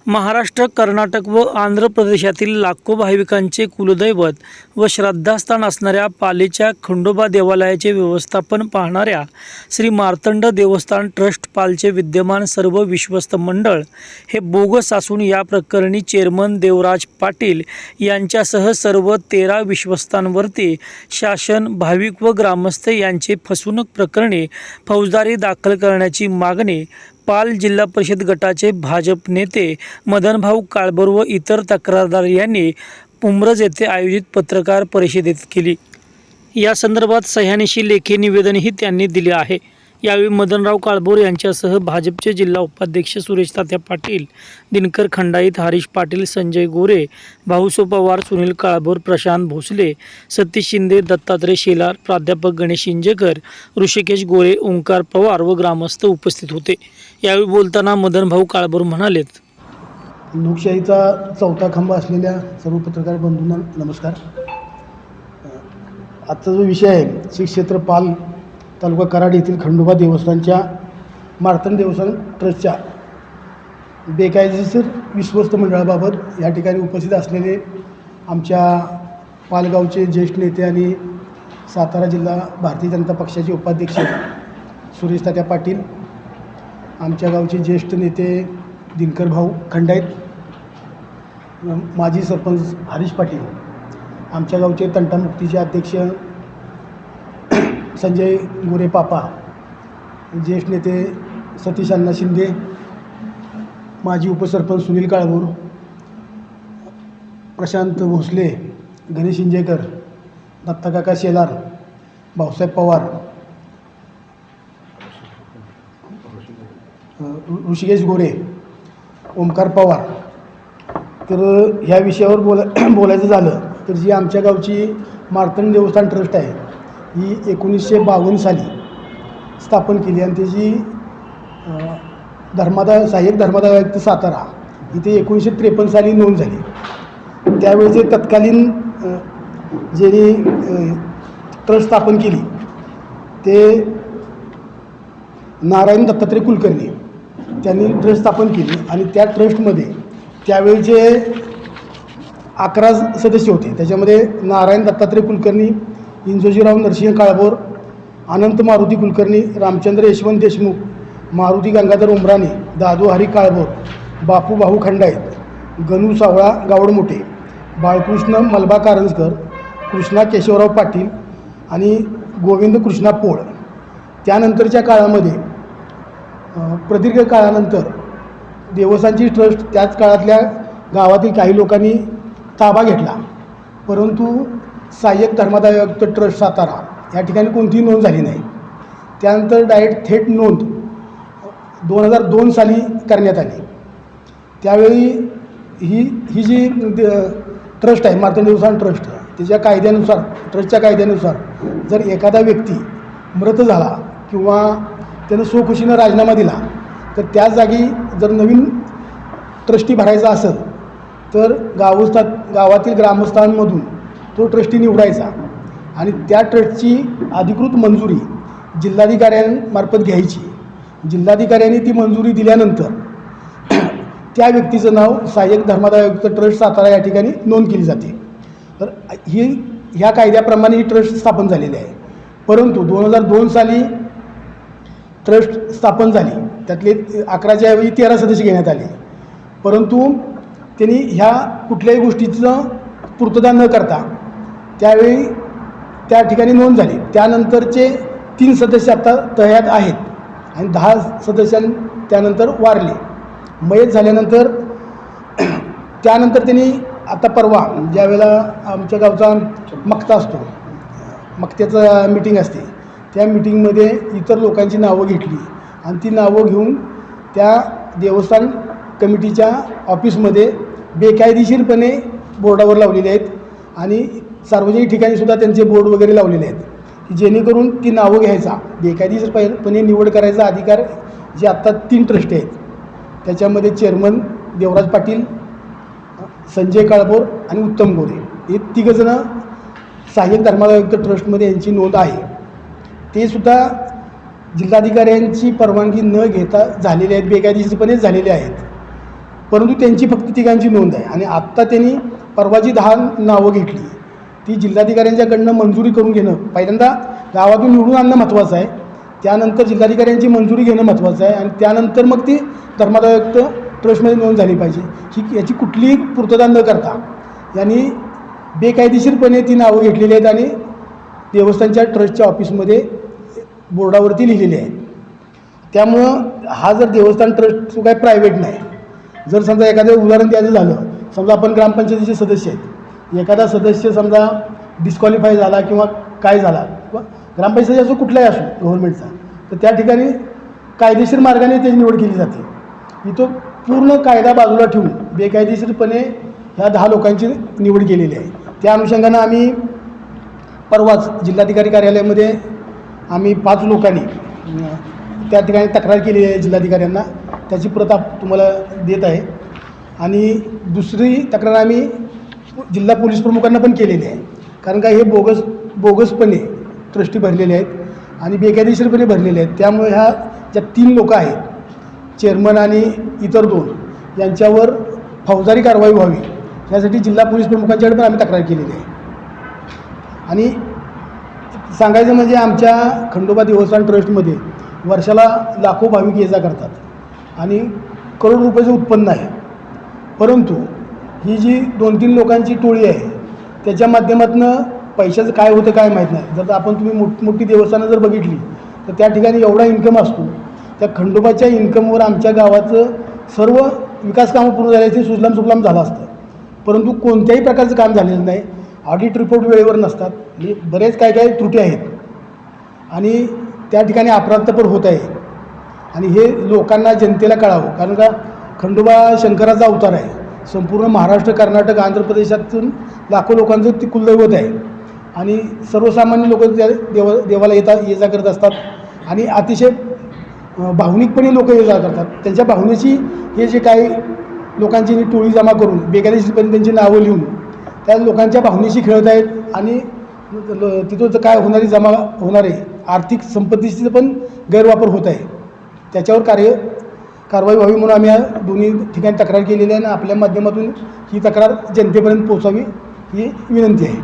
महाराष्ट्र, कर्नाटक व आंध्र प्रदेशातील लाखो भाविकांचे कुलदैवत व श्रद्धास्थान असणाऱ्या पालीच्या खंडोबा देवालयाचे व्यवस्थापन पाहणाऱ्या श्री मार्तंड देवस्थान ट्रस्ट पालचे विद्यमान सर्व विश्वस्त मंडळ हे बोगस असून या प्रकरणी चेअरमन देवराज पाटील यांच्यासह सर्व 13 विश्वस्तांवरती शासन, भाविक व ग्रामस्थ यांचे फसवणूक प्रकरणी फौजदारी दाखल करण्याची मागणी पाल जिल्हा परिषद गटाचे भाजप नेते मदनभाऊ काळभोर व इतर तक्रारदार यांनी उमरज येथे आयोजित पत्रकार परिषदेत केली। या संदर्भात सह्यानिशी लेखी निवेदनही त्यांनी दिले आहे। यावेळी मदनराव काळभोर यांच्यासह भाजपचे जिल्हा उपाध्यक्ष सुरेश तात्या पाटील, दिनकर खंडाईत, हरीश पाटील, संजय गोरे, भाऊसो पवार, सुनील काळभोर, प्रशांत भोसले, सतीश शिंदे, दत्तात्रय शेलार, प्राध्यापक गणेश इंजेकर, ऋषिकेश गोरे, ओंकार पवार व ग्रामस्थ उपस्थित होते। यावेळी बोलताना मदनभाऊ काळभोर म्हणालेत, लोकशाहीचा चौथा खांब असलेल्या सर्व पत्रकार बंधूंना नमस्कार। आजचा जो विषय आहे श्री क्षेत्र पाल तालुका कराड येथील खंडोबा देवस्थानच्या मार्तंड देवस्थान ट्रस्टच्या बेकायदेशीर विश्वस्त मंडळाबाबत या ठिकाणी उपस्थित असलेले आमच्या पालगावचे ज्येष्ठ नेते आणि सातारा जिल्हा भारतीय जनता पक्षाचे उपाध्यक्ष सुरेश तात्या पाटील, आमच्या गावचे ज्येष्ठ नेते दिनकर भाऊ खंडाईत, माजी सरपंच हरीश पाटील, आमच्या गावचे तंटामुक्तीचे अध्यक्ष संजय गोरे पापा, ज्येष्ठ नेते सतीश अण्णा शिंदे, माजी उपसरपंच सुनील काळभोर, प्रशांत भोसले, गणेश इंजेकर, दत्ताकाका शेलार, भाऊसाहेब पवार, ऋषिकेश गोरे, ओंकार पवार। तर ह्या विषयावर बोलायचं झालं तर जी आमच्या गावची मार्तंड देवस्थान ट्रस्ट आहे ही 1952 साली स्थापन केली आणि त्याची सहाय्यक धर्मादाय आयुक्त सातारा इथे 1953 साली नोंद झाली। त्यावेळेचे तत्कालीन ज्यांनी ट्रस्ट स्थापन केली ते नारायण दत्तात्रय कुलकर्णी त्यांनी ट्रस्ट स्थापन केली आणि त्या ट्रस्टमध्ये त्यावेळेचे 11 सदस्य होते। त्याच्यामध्ये नारायण दत्तात्रय कुलकर्णी, इंजोजीराव नरसिंह काळभोर, अनंत मारुती कुलकर्णी, रामचंद्र यशवंत देशमुख, मारुती गंगाधर उमराणे, दादू हरी काळभोर, बापू भाऊ खंडाईत, गणू सावळा गावडमोठे, बाळकृष्ण मलबा कारंजकर, कृष्णा केशवराव पाटील आणि गोविंद कृष्णा पोळ। त्यानंतरच्या काळामध्ये प्रदीर्घ काळानंतर देवस्थानची ट्रस्ट त्याच काळातल्या गावातील काही लोकांनी ताबा घेतला, परंतु सहाय्यक धर्मादाय आयुक्त ट्रस्ट सातारा या ठिकाणी कोणतीही नोंद झाली नाही। त्यानंतर डायरेक्ट थेट नोंद 2002 साली करण्यात आली। त्यावेळी ही जी ट्रस्ट आहे मार्तंड देवस्थान ट्रस्ट त्याच्या कायद्यानुसार, ट्रस्टच्या कायद्यानुसार जर एखादा व्यक्ती मृत झाला किंवा त्यानं स्वखुशीनं राजीनामा दिला तर त्या जागी जर नवीन ट्रस्टी भरायचा असेल तर गावातील ग्रामस्थांमधून तो ट्रस्टी निवडायचा आणि त्या ट्रस्टची अधिकृत मंजुरी जिल्हाधिकाऱ्यांमार्फत घ्यायची। जिल्हाधिकाऱ्यांनी ती मंजुरी दिल्यानंतर त्या व्यक्तीचं नाव सहाय्यक धर्मादाय आयुक्त ट्रस्ट सातारा या ठिकाणी नोंद केली जाते। तर ह्या कायद्याप्रमाणे ही ट्रस्ट स्थापन झालेली आहे। परंतु 2002 साली ट्रस्ट स्थापन झाली, त्यातले 11च्या ऐवजी 13 सदस्य घेण्यात आले, परंतु त्यांनी ह्या कुठल्याही गोष्टीचं पूर्तता न करता त्यावेळी त्या ठिकाणी नोंद झाली। त्यानंतरचे 3 सदस्य आता तहयात आहेत आणि 10 सदस्य त्यानंतर वारले, मयत झाल्यानंतर त्यानंतर त्यांनी आता परवा ज्या वेळेला आमच्या गावचा मक्ता असतो, मक्त्याचं मीटिंग असते, त्या मीटिंगमध्ये इतर लोकांची नावं घेतली आणि ती नावं घेऊन त्या देवस्थान कमिटीच्या ऑफिसमध्ये बेकायदेशीरपणे बोर्डावर लावलेले आहेत आणि सार्वजनिक ठिकाणीसुद्धा त्यांचे बोर्ड वगैरे लावलेले आहेत की जेणेकरून ती नावं घ्यायचा, बेकायदेशीरपणे निवड करायचा अधिकार जे आत्ता 3 ट्रस्टी आहेत त्याच्यामध्ये चेअरमन देवराज पाटील, संजय काळभोर आणि उत्तम गोरे हे 3 जणं सहाय्यक धर्मादाय आयुक्त ट्रस्टमध्ये यांची नोंद आहे। ते सुद्धा जिल्हाधिकाऱ्यांची परवानगी न घेता झालेले आहेत, बेकायदेशीरपणेच झालेले आहेत। परंतु त्यांची फक्त तिघांची नोंद आहे. आणि आत्ता त्यांनी परवाची 10 नावं घेतली, ती जिल्हाधिकाऱ्यांच्याकडनं मंजुरी करून घेणं, पहिल्यांदा गावातून निवडून आणणं महत्त्वाचं आहे, त्यानंतर जिल्हाधिकाऱ्यांची मंजुरी घेणं महत्त्वाचं आहे, आणि त्यानंतर मग ती धर्मादाययुक्त ट्रस्टमध्ये नोंद झाली पाहिजे. याची कुठलीही पूर्तता न करता यांनी बेकायदेशीरपणे ती नावं घेतलेली आहेत आणि देवस्थानच्या ट्रस्टच्या ऑफिसमध्ये बोर्डावरती लिहिलेली आहेत. त्यामुळं हा जर देवस्थान ट्रस्ट तो काय प्रायव्हेट नाही. जर समजा एखादं उदाहरण द्यायचं झालं, समजा आपण ग्रामपंचायतीचे सदस्य आहेत, एखादा सदस्य समजा डिस्क्वालिफाय झाला किंवा काय झाला, किंवा ग्रामपंचायती असो कुठलाही असो गव्हर्नमेंटचा, तर त्या ठिकाणी कायदेशीर मार्गाने त्याची निवड केली जाते. इथं पूर्ण कायदा बाजूला ठेवून बेकायदेशीरपणे ह्या 10 लोकांची निवड केलेली आहे. त्या अनुषंगानं आम्ही परवाच जिल्हाधिकारी कार्यालयामध्ये आम्ही 5 लोकांनी त्या ठिकाणी तक्रार केलेली आहे जिल्हाधिकाऱ्यांना. त्याची प्रत तुम्हाला देत आहे. आणि दुसरी तक्रार आम्ही जिल्हा पोलीस प्रमुखांना पण केलेली आहे. कारण का हे बोगसपणे ट्रस्टी भरलेले आहेत आणि बेकायदेशीरपणे भरलेले आहेत. त्यामुळे ह्या ज्या 3 लोक आहेत, चेअरमन आणि इतर 2, यांच्यावर फौजदारी कारवाई व्हावी यासाठी जिल्हा पोलीस प्रमुखांच्याकडे पण आम्ही तक्रार केलेली आहे. आणि सांगायचं म्हणजे आमच्या खंडोबा देवस्थान ट्रस्टमध्ये वर्षाला लाखो भाविक ये जा करतात आणि करोड रुपयाचं उत्पन्न आहे. परंतु ही जी 2-3 लोकांची टोळी आहे त्याच्या माध्यमातून पैशाचं काय होतं काय माहीत नाही. जर आपण तुम्ही मोठी देवस्थानं जर बघितली तर त्या ठिकाणी एवढा इन्कम असतो, त्या खंडोबाच्या इन्कमवर आमच्या गावाचं सर्व विकास कामं पूर्ण झाल्याचे सुजलाम सुफलाम झालं असतं. परंतु कोणत्याही प्रकारचं काम झालेलं नाही. ऑडिट रिपोर्ट वेळेवर नसतात, म्हणजे बरेच काय त्रुटी आहेत आणि त्या ठिकाणी अपराध पण होत आहे. आणि हे लोकांना जनतेला कळावं, कारण का खंडोबा शंकराचा अवतार आहे. संपूर्ण महाराष्ट्र, कर्नाटक, आंध्र प्रदेशातून लाखो लोकांचं ते कुलदैवत आहे आणि सर्वसामान्य लोक त्या देवाला ये जा करत असतात आणि अतिशय भावनिकपणे लोक ये जा करतात. त्यांच्या भावनेची हे जे काही लोकांची टोळी जमा करून बेकायदेशीरपणे त्यांची नावं लिहून त्या लोकांच्या भावनेशी खेळत आहेत आणि तिथं काय होणारे आर्थिक संपत्तीचा पण गैरवापर होत आहे. त्याच्यावर कारवाई व्हावी म्हणून आम्ही या दोन्ही ठिकाणी तक्रार केलेली आहे आणि आपल्या माध्यमातून ही तक्रार जनतेपर्यंत पोहोचावी ही विनंती आहे.